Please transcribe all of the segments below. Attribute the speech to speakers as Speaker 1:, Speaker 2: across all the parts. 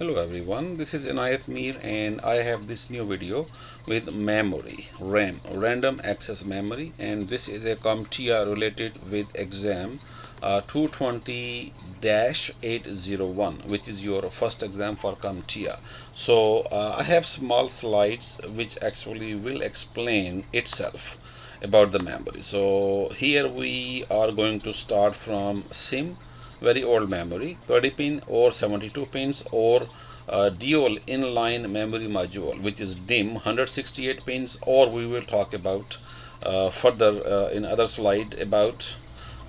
Speaker 1: Hello everyone, this is Enayat Meer and I have this new video with memory, RAM, random access memory, and this is a Comptia related with exam 220-801, which is your first exam for Comptia. So I have small slides which actually will explain itself about the memory. So here we are going to start from SIM, very old memory, 30 pin or 72 pins, or dual inline memory module, which is DIMM, 168 pins, or we will talk about further in other slide about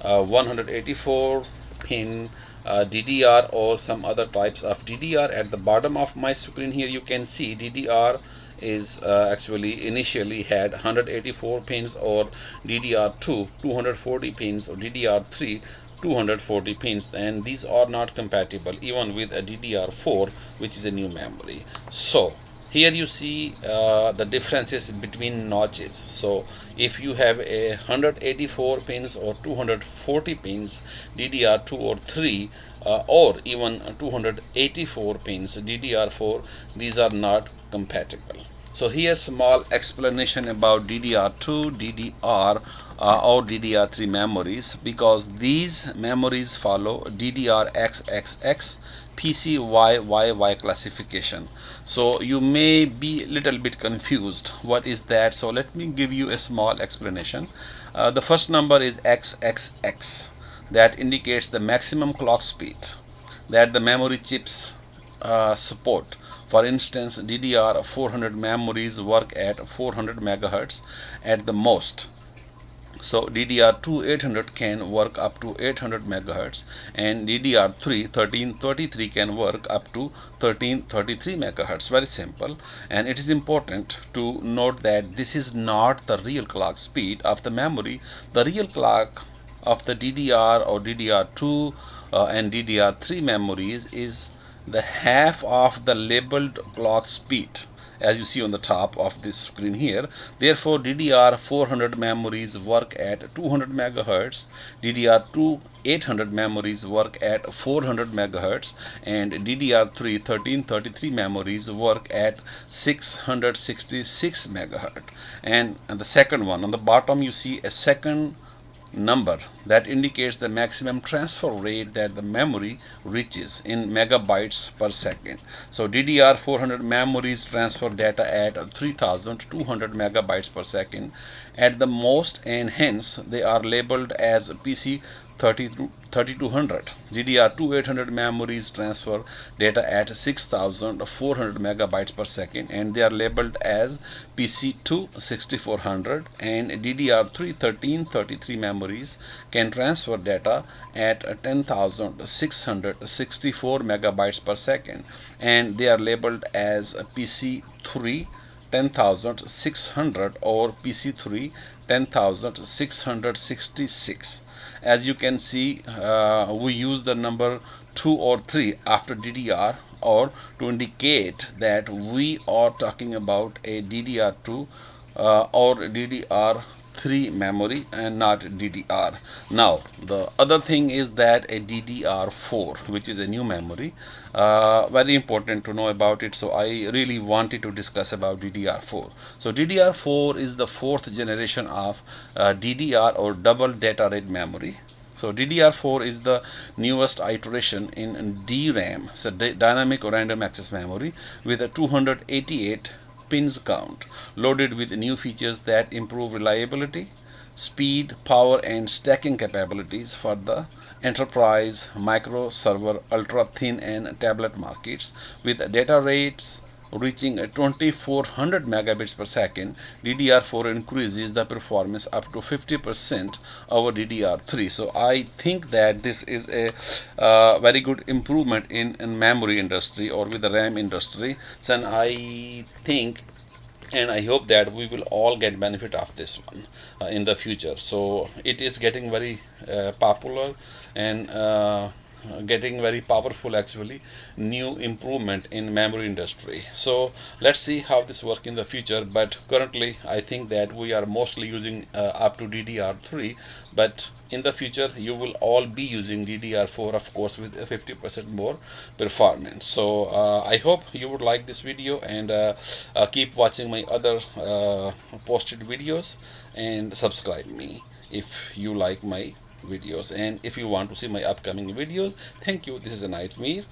Speaker 1: 184 pin DDR or some other types of DDR. At the bottom of my screen here you can see DDR is actually initially had 184 pins, or DDR2 240 pins, or DDR3 240 pins, and these are not compatible even with a DDR4, which is a new memory. So here you see the differences between notches. So if you have a 184 pins or 240 pins DDR2 or 3, or even 284 pins DDR4, these are not compatible. So here's small explanation about DDR2, DDR or DDR3 memories, because these memories follow DDR-XXX PCYYY classification. So you may be a little bit confused. What is that? So let me give you a small explanation. The first number is XXX. That indicates the maximum clock speed that the memory chips support. For instance, DDR400 memories work at 400 megahertz at the most. So DDR2 800 can work up to 800 megahertz, and DDR3 1333 can work up to 1333 megahertz. Very simple. And it is important to note that this is not the real clock speed of the memory. The real clock of the DDR or DDR2 and DDR3 memories is the half of the labeled clock speed, as you see on the top of this screen here. Therefore, DDR400 memories work at 200 megahertz, DDR2 800 memories work at 400 megahertz, and DDR3 1333 memories work at 666 megahertz. And the second one on the bottom, you see a second number that indicates the maximum transfer rate that the memory reaches in megabytes per second. So DDR400 memories transfer data at 3200 megabytes per second at the most, and hence they are labeled as PC 3200. DDR2 800 memories transfer data at 6400 megabytes per second, and they are labeled as PC2 6400. And DDR3 1333 memories can transfer data at 10,664 megabytes per second, and they are labeled as PC3 10,600 or PC3 10,666. As you can see, we use the number 2 or 3 after DDR, or to indicate that we are talking about a DDR2 or DDR3 memory and not DDR. Now the other thing is that a DDR4, which is a new memory, very important to know about it. So I really wanted to discuss about DDR4. So DDR4 is the fourth generation of DDR or double data rate memory. So DDR4 is the newest iteration in DRAM, so dynamic random access memory, with a 288 pins count, loaded with new features that improve reliability, speed, power, and stacking capabilities for the enterprise, micro, server, ultra thin, and tablet markets. With data rates reaching 2400 megabits per second, DDR4 increases the performance up to 50% over DDR3. So I think that this is a very good improvement in memory industry or with the RAM industry. So I think and I hope that we will all get benefit of this one in the future. So it is getting very popular, and getting very powerful, actually new improvement in memory industry. So let's see how this work in the future, but currently I think that we are mostly using up to DDR3, but in the future you will all be using DDR4, of course, with a 50% more performance. So I hope you would like this video, and keep watching my other posted videos, and subscribe me if you like my videos, and if you want to see my upcoming videos. Thank you. This is Enayat Meer.